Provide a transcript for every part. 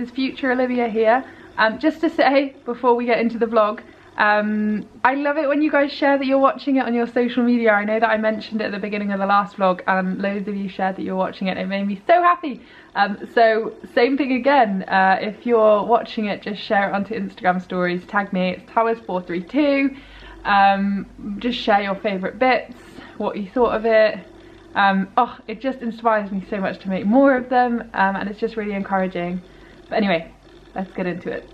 it's future Olivia here. Just to say, before we get into the vlog, I love it when you guys share that you're watching it on your social media. I know that I mentioned it at the beginning of the last vlog and loads of you shared that you're watching it. It made me so happy. So same thing again, if you're watching it, just share it onto Instagram stories, tag me, it's Towers432. Just share your favourite bits, what you thought of it. Oh, it just inspires me so much to make more of them, and it's just really encouraging. But anyway, let's get into it.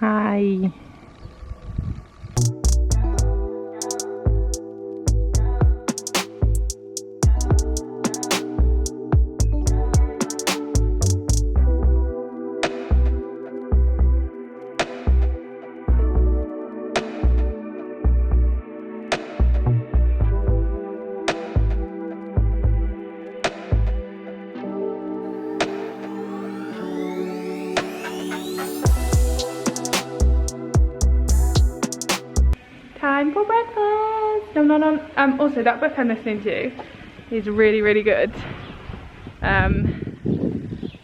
Hi. Time for breakfast. Nom nom nom. Also, that book I'm listening to is really, really good.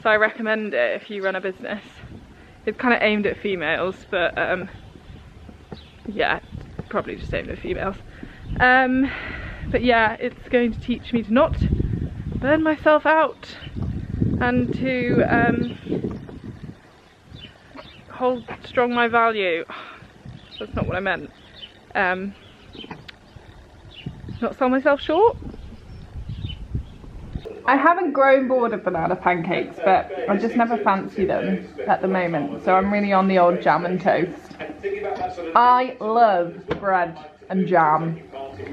So I recommend it if you run a business. It's kind of aimed at females, but yeah, probably just aimed at females. But yeah, it's going to teach me to not burn myself out and to hold strong my value. That's not what I meant. Not sell myself short. I haven't grown bored of banana pancakes, but I just never fancy them at the moment, so I'm really on the old jam and toast. I love bread and jam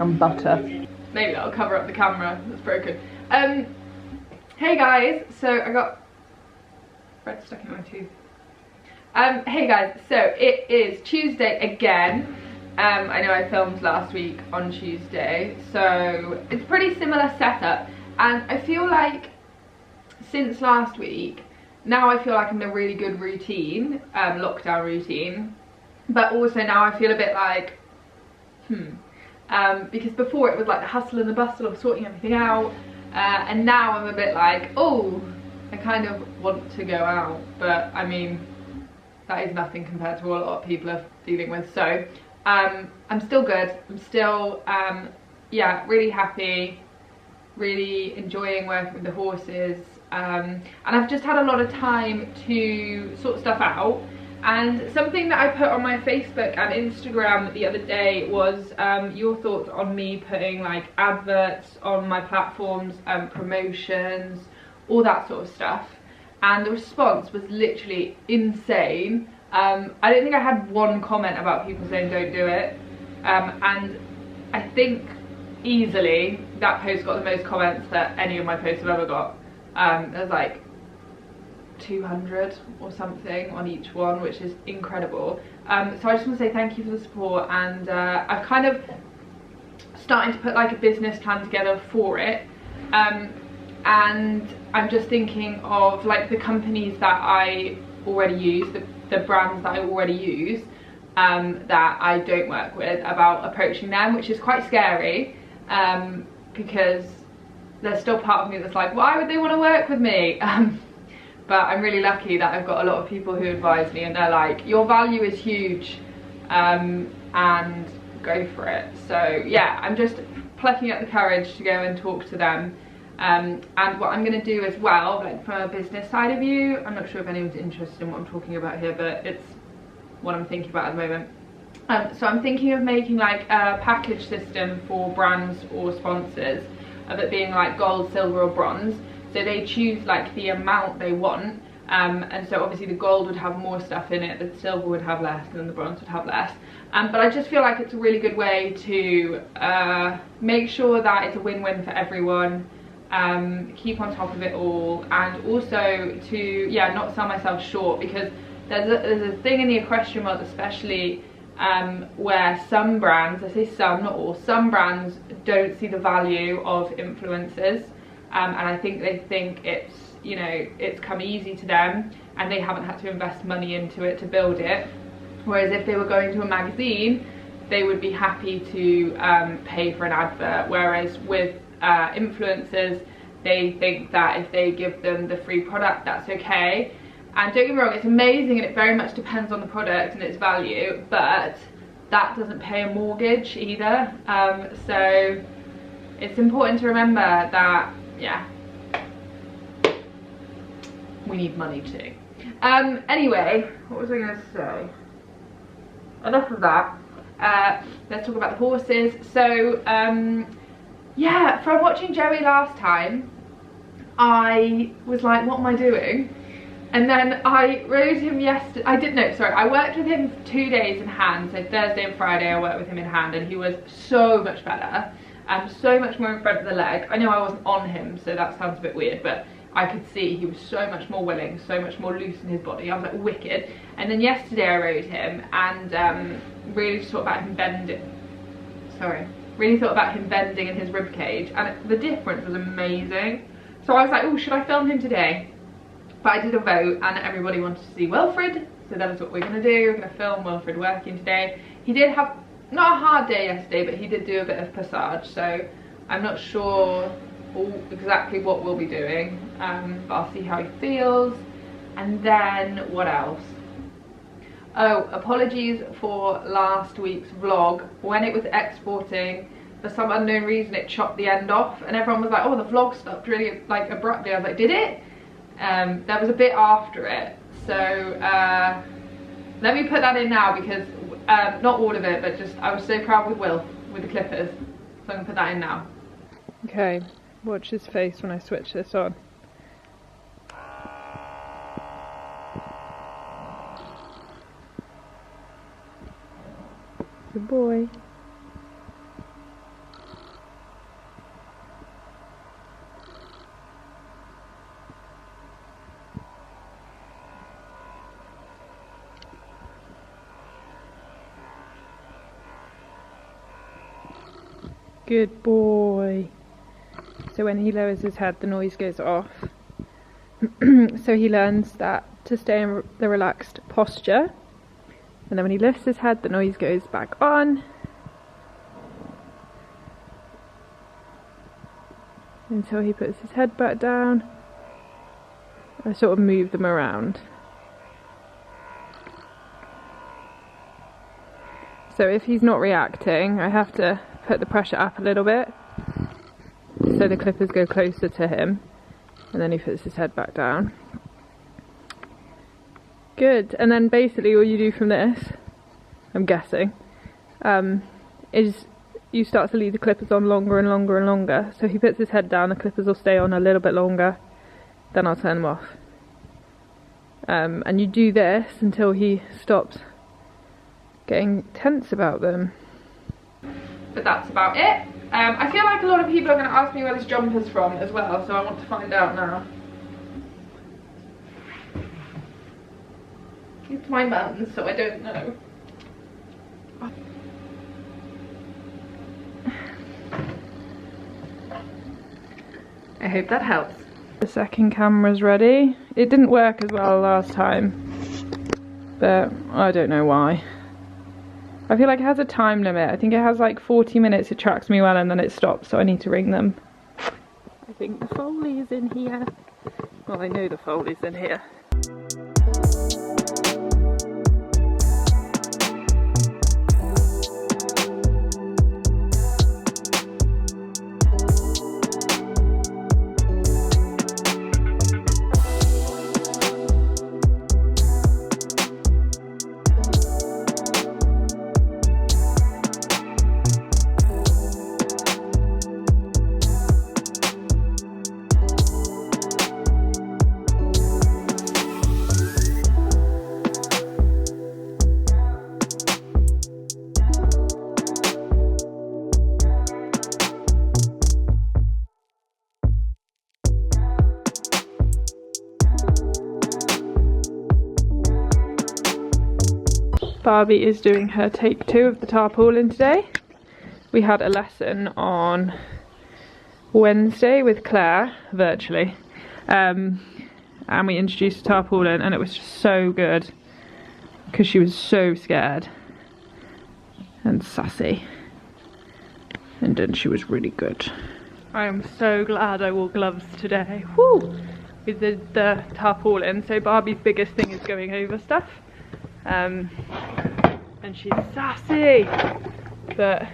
and butter. Maybe that'll cover up the camera that's broken. Hey guys, so I got bread stuck in my tooth. Hey guys, so it is Tuesday again. I know I filmed last week on Tuesday, so it's pretty similar setup, and I feel like since last week, now I feel like I'm in a really good routine, lockdown routine, but also now I feel a bit like, because before it was like the hustle and the bustle of sorting everything out, and now I'm a bit like, oh, I kind of want to go out, but I mean, that is nothing compared to what a lot of people are dealing with, so I'm still good. I'm still, yeah, really happy, really enjoying working with the horses, and I've just had a lot of time to sort stuff out. And something that I put on my Facebook and Instagram the other day was your thoughts on me putting like adverts on my platforms, promotions, all that sort of stuff. And the response was literally insane. I don't think I had one comment about people saying don't do it, and I think easily that post got the most comments that any of my posts have ever got. There's like 200 or something on each one, which is incredible. So I just want to say thank you for the support, and I've kind of starting to put like a business plan together for it, and I'm just thinking of like the companies that I already use, the brands that I already use, that I don't work with, about approaching them, which is quite scary, because there's still part of me that's like, why would they want to work with me? But I'm really lucky that I've got a lot of people who advise me, and they're like, your value is huge, and go for it. So yeah, I'm just plucking up the courage to go and talk to them. And what I'm going to do as well, like from a business side of view, I'm not sure if anyone's interested in what I'm talking about here, but it's what I'm thinking about at the moment. So I'm thinking of making like a package system for brands or sponsors, of it being like gold, silver or bronze, so they choose like the amount they want. And so obviously the gold would have more stuff in it, the silver would have less, and then the bronze would have less. But I just feel like it's a really good way to make sure that it's a win-win for everyone, keep on top of it all, and also to, yeah, not sell myself short, because there's a thing in the equestrian world especially, where some brands, I say some, not all, some brands don't see the value of influencers, and I think they think it's, you know, it's come easy to them and they haven't had to invest money into it to build it. Whereas if they were going to a magazine, they would be happy to pay for an advert. Whereas with influencers, they think that if they give them the free product, that's okay. And don't get me wrong, it's amazing and it very much depends on the product and its value, but that doesn't pay a mortgage either. So it's important to remember that, yeah, we need money too. Anyway, what was I going to say? Enough of that. Let's talk about the horses. So yeah, from watching Joey last time, I was like, what am I doing? And then I rode him yesterday. I worked with him 2 days in hand. So Thursday and Friday I worked with him in hand, and he was so much better, so much more in front of the leg. I know I wasn't on him, so that sounds a bit weird, but I could see he was so much more willing, so much more loose in his body. I was like, wicked. And then yesterday I rode him and really thought about him bending. Really thought about him bending in his rib cage, and the difference was amazing. So I was like, oh, should I film him today? But I did a vote and everybody wanted to see Wilfred, so that is what we're gonna do. We're gonna film Wilfred working today. He did have, not a hard day yesterday, but he did do a bit of passage, so I'm not sure exactly what we'll be doing, but I'll see how he feels. And then what else? Oh, apologies for last week's vlog. When it was exporting, for some unknown reason it chopped the end off, and everyone was like, oh, the vlog stopped really like abruptly. I was like, did it? There was a bit after it, so let me put that in now, because not all of it, but just I was so proud with Wilf with the clippers, so I'm gonna put that in now. Okay, watch his face when I switch this on. Good boy. Good boy. So when he lowers his head, the noise goes off. So he learns that to stay in the relaxed posture. And then when he lifts his head, the noise goes back on. Until he puts his head back down. I sort of move them around. So if he's not reacting, I have to put the pressure up a little bit so the clippers go closer to him, and then he puts his head back down. Good. And then basically all you do from this, I'm guessing, is you start to leave the clippers on longer and longer and longer. So if he puts his head down, the clippers will stay on a little bit longer, then I'll turn them off. And you do this until he stops getting tense about them. But that's about it. I feel like a lot of people are going to ask me where this jumper's from as well, so I want to find out now. It's my mum's, so I don't know. I hope that helps. The second camera's ready. It didn't work as well last time, but I don't know why. I feel like it has a time limit. I think it has like 40 minutes, it tracks me well, and then it stops, so I need to ring them. I think the Foley's in here. Well, I know the Foley's in here. Barbie is doing her take 2 of the tarpaulin today. We had a lesson on Wednesday with Claire, virtually, and we introduced the tarpaulin, and it was just so good because she was so scared and sassy, and then she was really good. I am so glad I wore gloves today. Woo! With the tarpaulin. So Barbie's biggest thing is going over stuff, and she's sassy, but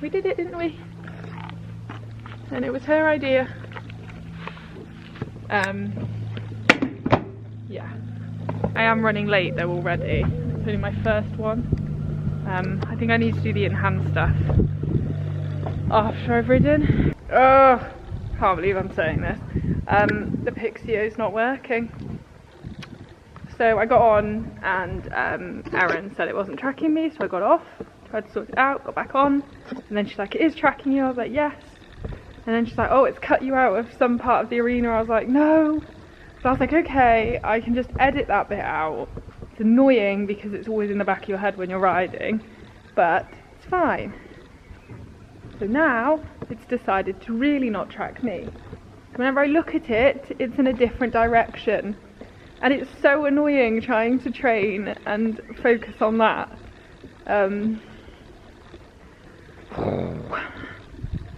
we did it, didn't we? And it was her idea. Yeah, I am running late though already. It's only my first one. I think I need to do the in-hand stuff after I've ridden. Oh, can't believe I'm saying this. The Pixio's not working. So I got on, and Erin said it wasn't tracking me, so I got off, tried to sort it out, got back on, and then she's like, it is tracking you. I was like, yes. And then she's like, oh, it's cut you out of some part of the arena. I was like, no. So I was like, okay, I can just edit that bit out. It's annoying because it's always in the back of your head when you're riding, but it's fine. So now it's decided to really not track me. Whenever I look at it, it's in a different direction. And it's so annoying trying to train and focus on that. I'm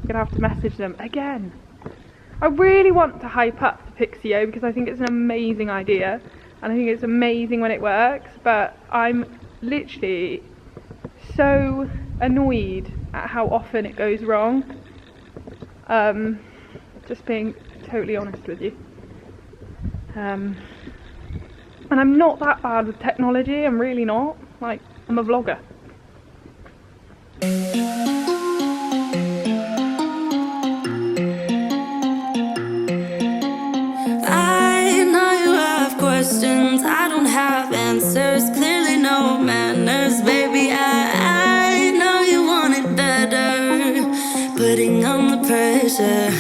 gonna have to message them again. I really want to hype up the Pixio because I think it's an amazing idea, and I think it's amazing when it works, but I'm literally so annoyed at how often it goes wrong. Just being totally honest with you. And I'm not that bad with technology, I'm really not. Like, I'm a vlogger. I know you have questions, I don't have answers, clearly no manners, baby. I know you want it better, putting on the pressure.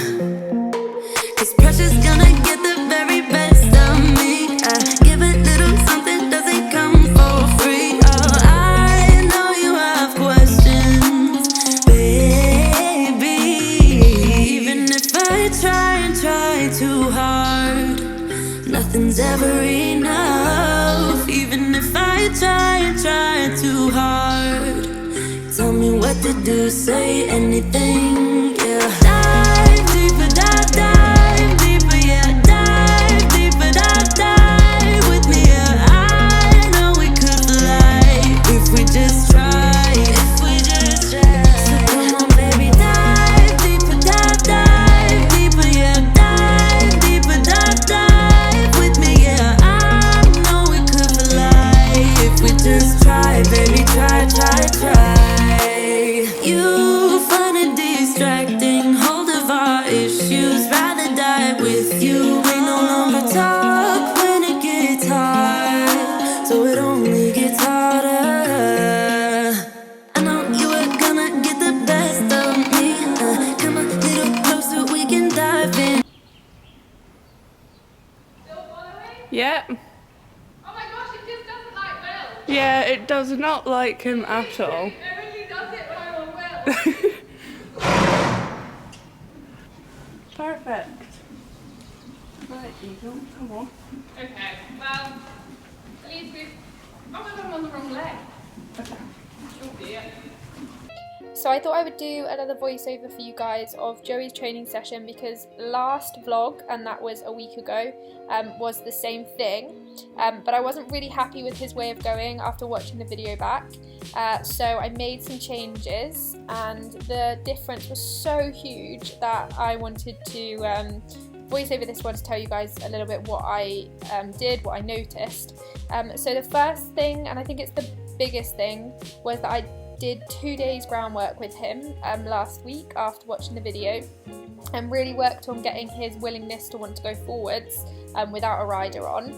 Pressure's gonna get the very best of me. I give a little something, doesn't come for free. Oh, I know you have questions, baby. Even if I try and try too hard, nothing's ever enough. Even if I try and try too hard, tell me what to do, say anything, yeah. Dive deeper, dive, dive. Just try, if we just try. So come on, baby, dive deeper, dive, dive deeper, yeah. Dive deeper, dive, dive with me, yeah. I know we could fly if we just try, baby, try, try, try. You find it distracting, hold of our issues, rather die with you. We no longer talk when it gets hard, so it only gets harder. Yeah. Oh my gosh, it just doesn't like Will. Yeah, it does not like him at all. It only does it when I'm on Will. Perfect. Right, Eagle, come on. Okay, well, at least we've... Oh my god, I'm on the wrong leg. Okay. Oh dear. So I thought I would do another voiceover for you guys of Joey's training session, because last vlog, and that was a week ago, was the same thing, but I wasn't really happy with his way of going after watching the video back, so I made some changes, and the difference was so huge that I wanted to voice over this one to tell you guys a little bit what I did, what I noticed. So the first thing, and I think it's the biggest thing, was that I did 2 days groundwork with him last week after watching the video, and really worked on getting his willingness to want to go forwards without a rider on.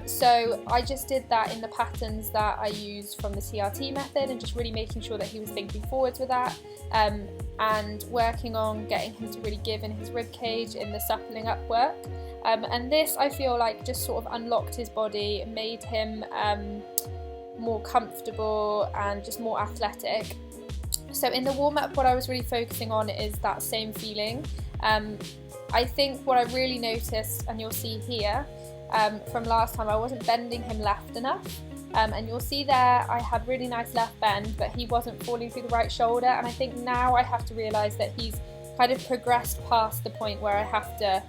So I just did that in the patterns that I use from the CRT method, and just really making sure that he was thinking forwards with that, and working on getting him to really give in his rib cage in the suppling up work. And this, I feel like, just sort of unlocked his body, made him more comfortable and just more athletic. So in the warm-up, what I was really focusing on is that same feeling. I think what I really noticed, and you'll see here, from last time, I wasn't bending him left enough. And you'll see there I had really nice left bend, but he wasn't falling through the right shoulder, and I think now I have to realise that he's kind of progressed past the point where I have to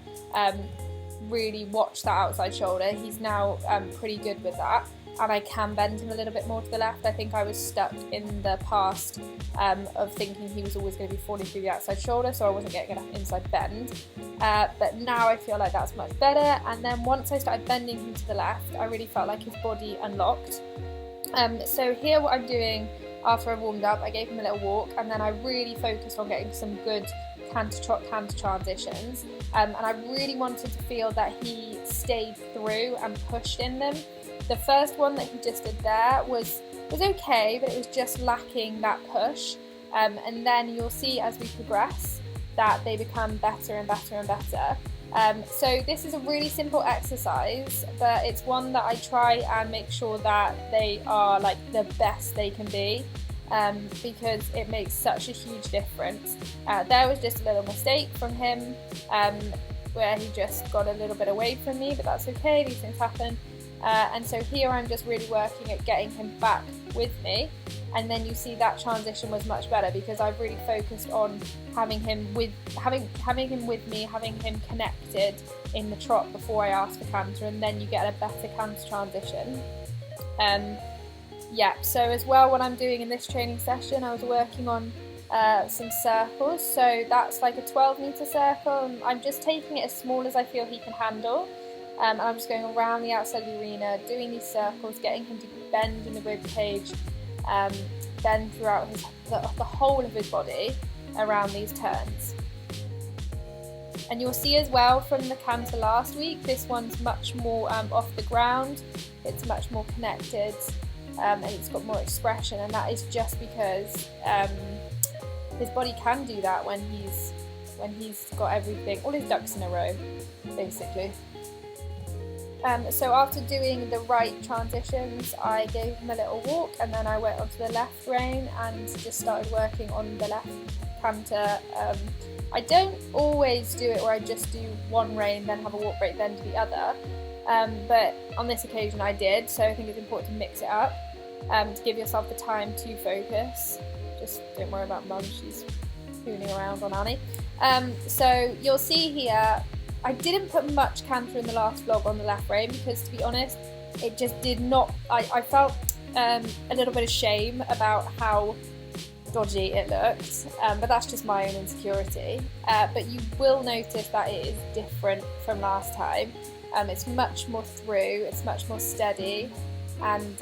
really watch that outside shoulder. He's now pretty good with that, and I can bend him a little bit more to the left. I think I was stuck in the past of thinking he was always going to be falling through the outside shoulder, so I wasn't getting enough inside bend. But now I feel like that's much better, and then once I started bending him to the left, I really felt like his body unlocked. So here what I'm doing after I warmed up, I gave him a little walk, and then I really focused on getting some good canter trot, canter transitions, and I really wanted to feel that he stayed through and pushed in them. The first one that he just did there was okay, but it was just lacking that push, and then you'll see as we progress that they become better and better and better. So this is a really simple exercise, but it's one that I try and make sure that they are like the best they can be, because it makes such a huge difference. There was just a little mistake from him, where he just got a little bit away from me, but that's okay, these things happen. And so here I'm just really working at getting him back with me, and then you see that transition was much better because I've really focused on having him with me, having him connected in the trot before I ask for canter, and then you get a better canter transition. So as well, what I'm doing in this training session, I was working on some circles. So that's like a 12-meter circle, and I'm just taking it as small as I feel he can handle. And I'm just going around the outside of the arena, doing these circles, getting him to bend in the rib cage, bend throughout the whole of his body around these turns. And you'll see as well from the canter last week, this one's much more off the ground, it's much more connected, and it's got more expression, and that is just because his body can do that when he's got everything, all his ducks in a row, basically. So after doing the right transitions, I gave him a little walk, and then I went onto the left rein and just started working on the left canter. I don't always do it where I just do one rein, then have a walk break, then do the other, but on this occasion I did, so I think it's important to mix it up, to give yourself the time to focus. Just don't worry about Mum, she's fooling around on Annie. So you'll see here, I didn't put much canter in the last vlog on the left rein because, to be honest, it just did not, I felt a little bit of shame about how dodgy it looked, but that's just my own insecurity. But you will notice that it is different from last time. It's much more through, it's much more steady, and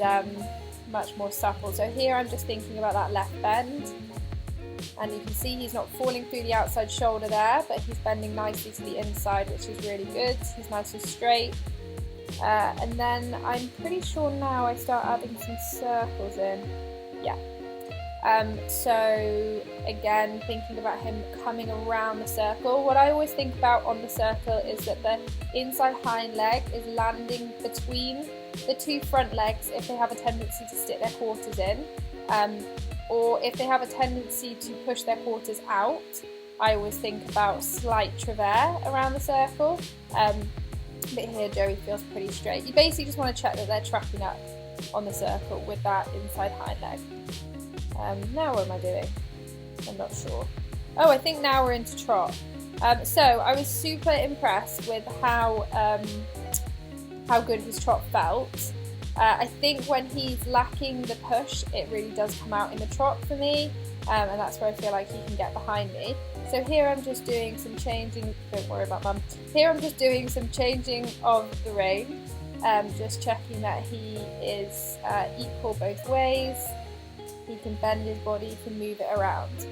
much more supple. So here I'm just thinking about that left bend, and you can see he's not falling through the outside shoulder there, but he's bending nicely to the inside, which is really good. He's nice and straight. And then I'm pretty sure now I start adding some circles in. Yeah. So again, thinking about him coming around the circle. What I always think about on the circle is that the inside hind leg is landing between the two front legs if they have a tendency to stick their quarters in. Or if they have a tendency to push their quarters out, I always think about slight travers around the circle. But here Joey feels pretty straight. You basically just want to check that they're tracking up on the circle with that inside hind leg. Now what am I doing? I'm not sure. Oh, I think now we're into trot. So I was super impressed with how good his trot felt. I think when he's lacking the push, it really does come out in the trot for me, and that's where I feel like he can get behind me. So here I'm just doing some changing, don't worry about Mum. Here I'm just doing some changing of the rein, just checking that he is equal both ways. He can bend his body, he can move it around.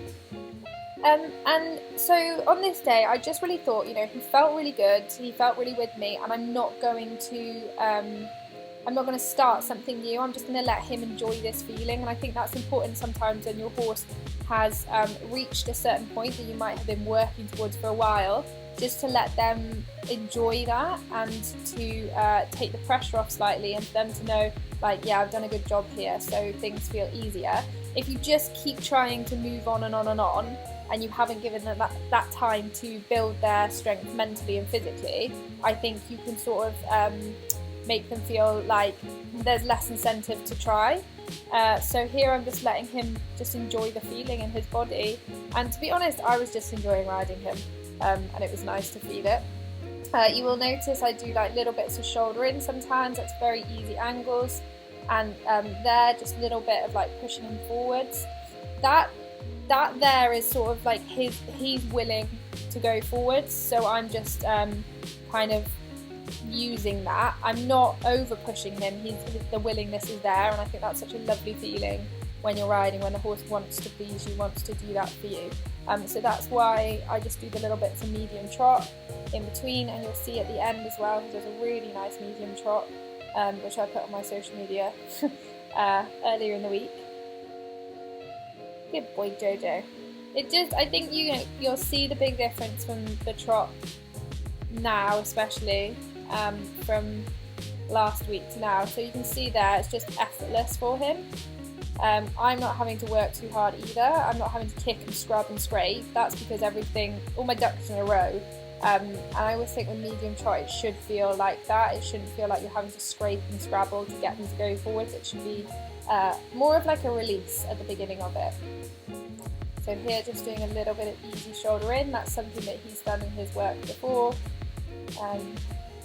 And so on this day, I just really thought, he felt really good, he felt really with me, and I'm not going to start something new. I'm just going to let him enjoy this feeling, and I think that's important sometimes when your horse has reached a certain point that you might have been working towards for a while. just to let them enjoy that and to take the pressure off slightly, and for them to know, like, yeah, I've done a good job here, so things feel easier. If you just keep trying to move on and on and on, and you haven't given them that time to build their strength mentally and physically, I think you can sort of make them feel like there's less incentive to try. So here I'm just letting him just enjoy the feeling in his body, and to be honest, I was just enjoying riding him, and it was nice to feel it. You will notice I do like little bits of shoulder in sometimes. That's very easy angles, and there just a little bit of like pushing him forwards. That there is sort of like he's willing to go forwards, so I'm just kind of using that. I'm not over pushing him. The willingness is there, and I think that's such a lovely feeling when you're riding, when the horse wants to please you, wants to do that for you. So that's why I just do the little bits of medium trot in between, and you'll see at the end as well he does a really nice medium trot, which I put on my social media earlier in the week. Good boy, Jojo. I think you'll see the big difference from the trot now, especially from last week to now. So you can see there it's just effortless for him. I'm not having to work too hard either. I'm not having to kick and scrub and scrape. That's because all my ducks in a row. And I always think with medium trot it should feel like that. It shouldn't feel like you're having to scrape and scrabble to get them to go forward. It should be more of like a release at the beginning of it. So here just doing a little bit of easy shoulder in. That's something that he's done in his work before.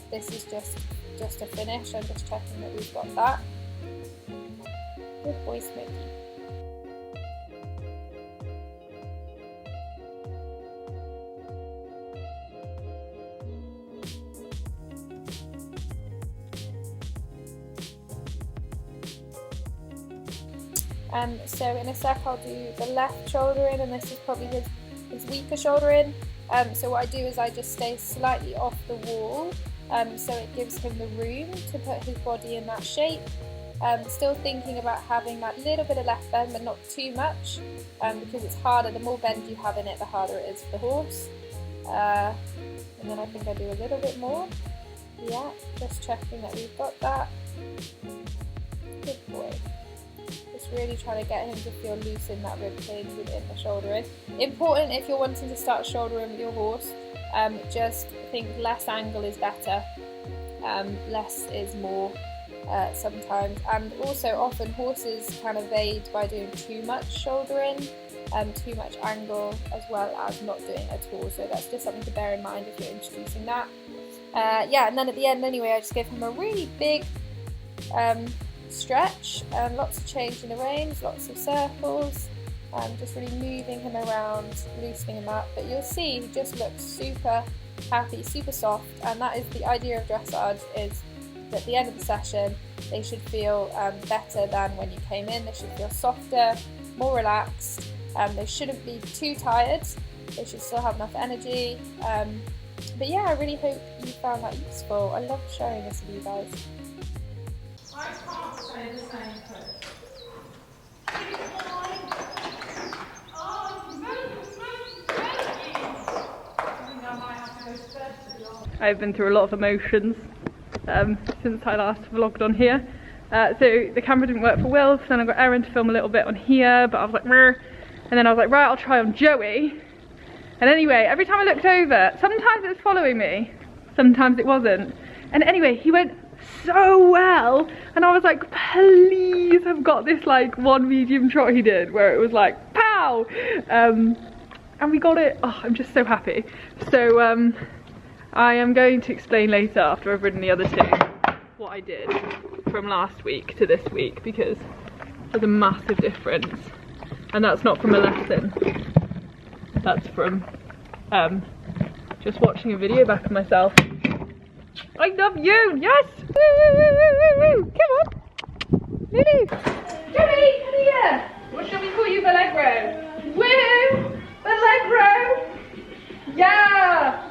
This is just a finish. I'm just checking that we've got that. Good boy, Smokey. So in a sec I'll do the left shoulder in, and this is probably his weaker shoulder in. So what I do is I just stay slightly off the wall, so it gives him the room to put his body in that shape. Still thinking about having that little bit of left bend, but not too much, because it's harder. The more bend you have in it, the harder it is for the horse. And then I think I do a little bit more. Yeah, just checking that we've got that. Good boy. Just really trying to get him to feel loose in that rib cage within the shoulder in. Important if you're wanting to start shoulder in with your horse, just think less angle is better. Less is more sometimes, and also often horses can evade by doing too much shoulder in, too much angle, as well as not doing it at all. So that's just something to bear in mind if you're introducing that. Yeah, and then at the end anyway, I just give him a really big stretch, and lots of change in the reins, lots of circles, just really moving him around, loosening him up. But you'll see he just looks super happy, super soft, and that is the idea of dressage, is that at the end of the session they should feel better than when you came in. They should feel softer, more relaxed. They shouldn't be too tired. They should still have enough energy. But yeah, I really hope you found that useful. I love sharing this with you guys. I can't say the same thing. I've been through a lot of emotions since I last vlogged on here. So the camera didn't work for Wilf, then I got Erin to film a little bit on here, but I was like, meh. And then I was like, right, I'll try on Joey. And anyway, every time I looked over, sometimes it was following me, sometimes it wasn't. And anyway, he went so well, and I was like, please have got this like one medium trot he did where it was like pow, and we got it. Oh, I'm just so happy. So I am going to explain later, after I've ridden the other two, what I did from last week to this week, because there's a massive difference, and that's not from a lesson, that's from just watching a video back of myself. I love you, yes! Woo! Come on! Lily! Joey, come here! What shall we call you, the leg row? Woo! The leg row! Yeah!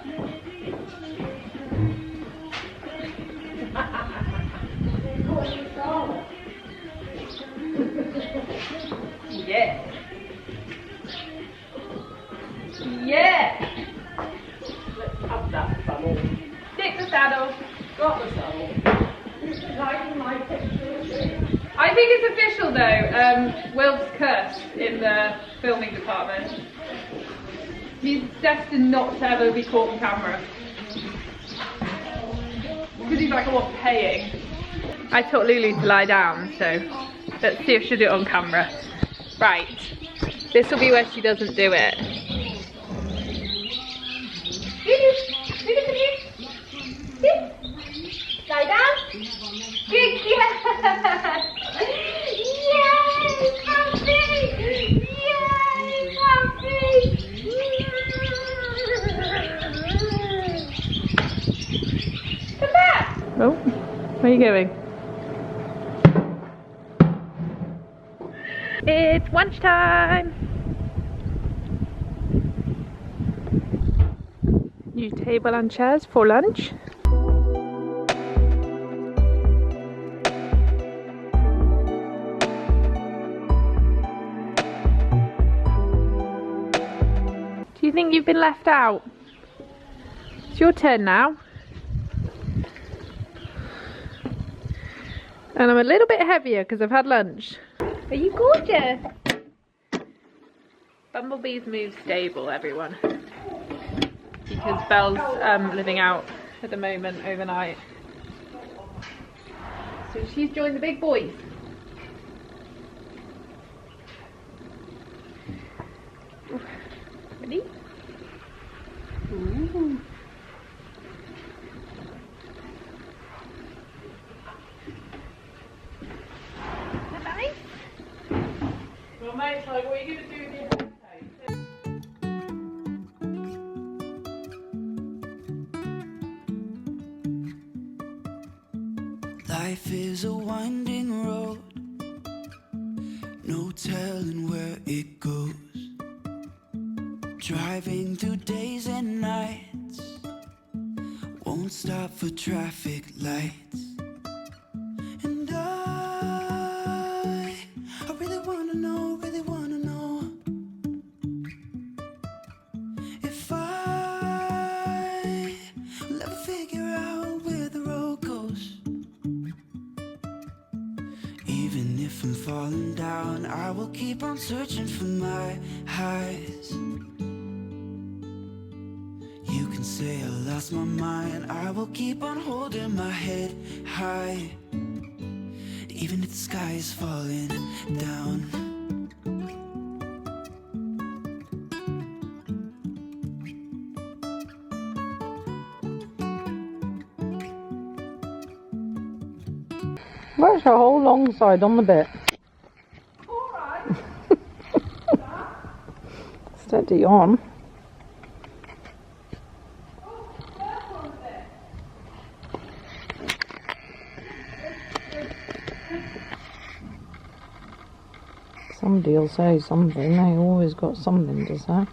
Yeah! Yeah! Let's have official though, Wilf's cursed in the filming department. He's destined not to ever be caught on camera. Because he's like, I want paying. I taught Lulu to lie down, so let's see if she'll do it on camera. Right, this will be where she doesn't do it. Lie down. Good, yes. Yes, happy. Yes, happy. Come back. Oh, where are you going? It's lunchtime. New table and chairs for lunch. Do you think you've been left out? It's your turn now. And I'm a little bit heavier because I've had lunch. Are you gorgeous? Bumblebee's moved stable, everyone. Because Belle's living out at the moment overnight. So she's joined the big boys. Ready? Ooh. Nice. Well, mate's like, what are you going to do with your hair? Life is a winding road, no telling where it goes. Driving through days and nights, won't stop for traffic lights. And I really wanna know if I will ever figure out where the road goes. Even if I'm falling down, I will keep on searching for my highs. You can say I lost my mind, I will keep on holding my head high. Even if the sky is falling down. Where's her whole long side on the bit? Alright. Steady on. Somebody will say something, they always got something to say.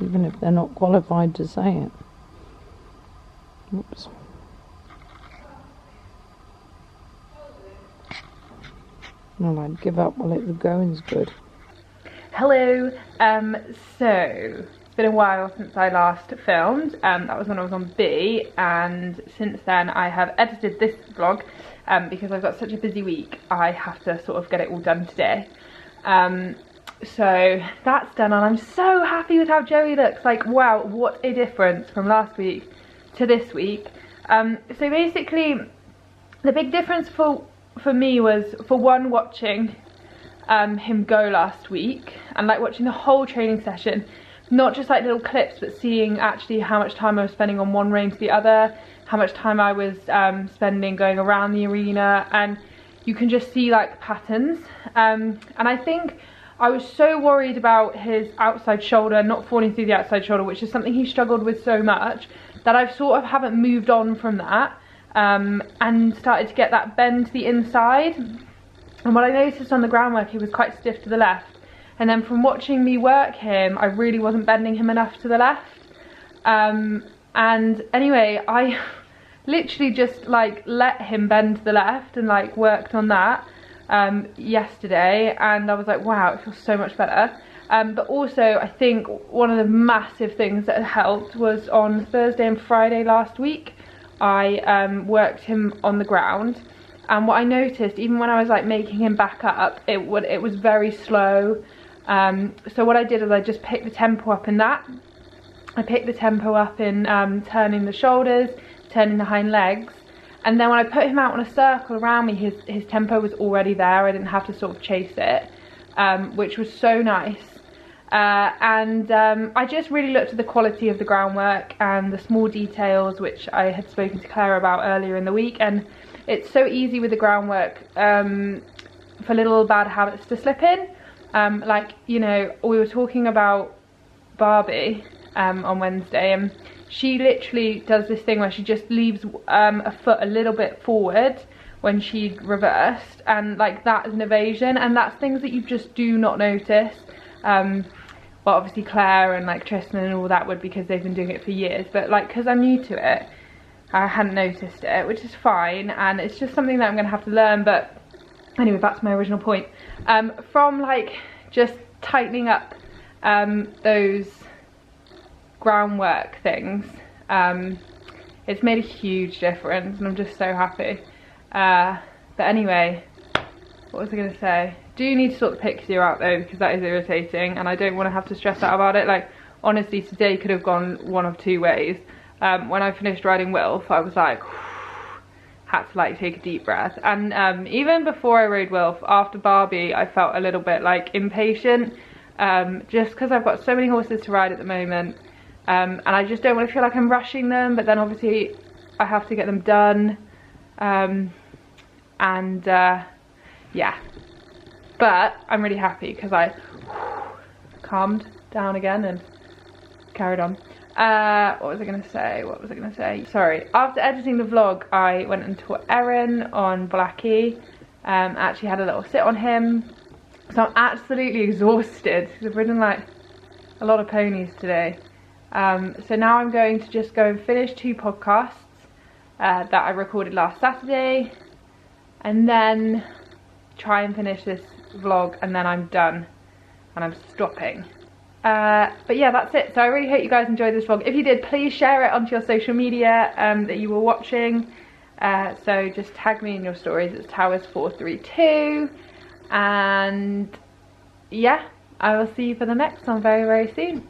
Even if they're not qualified to say it. Oops. Well, I'd give up while the going's good. Hello, so it's been a while since I last filmed. That was when I was on B, and since then I have edited this vlog because I've got such a busy week. I have to sort of get it all done today. So that's done, and I'm so happy with how Joey looks. Like, wow, what a difference from last week to this week. So basically, the big difference for me was, for one, watching him go last week, and like watching the whole training session, not just like little clips, but seeing actually how much time I was spending on one rein to the other, how much time I was spending going around the arena, and you can just see like patterns. And I think I was so worried about his outside shoulder not falling through the outside shoulder, which is something he struggled with so much, that I've sort of haven't moved on from that and started to get that bend to the inside. And what I noticed on the groundwork, he was quite stiff to the left, and then from watching me work him, I really wasn't bending him enough to the left. And anyway, I literally just like let him bend to the left and like worked on that yesterday, and I was like, wow, it feels so much better. But also I think one of the massive things that helped was on Thursday and Friday last week, I worked him on the ground, and what I noticed, even when I was like making him back up, it was very slow. So what I did is I just picked the tempo up in that. I picked the tempo up in turning the shoulders, turning the hind legs, and then when I put him out on a circle around me, his tempo was already there. I didn't have to sort of chase it, which was so nice. I just really looked at the quality of the groundwork and the small details, which I had spoken to Claire about earlier in the week, and it's so easy with the groundwork for little bad habits to slip in. Like, you know, we were talking about Barbie on Wednesday, and she literally does this thing where she just leaves a foot a little bit forward when she reversed, and like that is an evasion, and that's things that you just do not notice. Well, obviously Claire and like Tristan and all that would, because they've been doing it for years, but like because I'm new to it, I hadn't noticed it, which is fine, and it's just something that I'm going to have to learn. But anyway, back to my original point. From like just tightening up those groundwork things, it's made a huge difference, and I'm just so happy. But anyway, what was I going to say? Do need to sort the pixie out though, because that is irritating, and I don't want to have to stress out about it. Like, honestly, today could have gone one of two ways. When I finished riding Wilf, I was like, had to like take a deep breath. And even before I rode Wilf, after Barbie, I felt a little bit like impatient, just because I've got so many horses to ride at the moment, and I just don't want to feel like I'm rushing them, but then obviously I have to get them done. Yeah, but I'm really happy because I calmed down again and carried on. What was I going to say? Sorry, after editing the vlog, I went and taught Erin on Blackie. Actually had a little sit on him, so I'm absolutely exhausted because I've ridden like a lot of ponies today. So now I'm going to just go and finish 2 podcasts that I recorded last Saturday, and then try and finish this vlog, and then I'm done and I'm stopping. But yeah, that's it. So I really hope you guys enjoyed this vlog. If you did, please share it onto your social media that you were watching. So just tag me in your stories. It's Towers432, and yeah, I will see you for the next one very, very soon.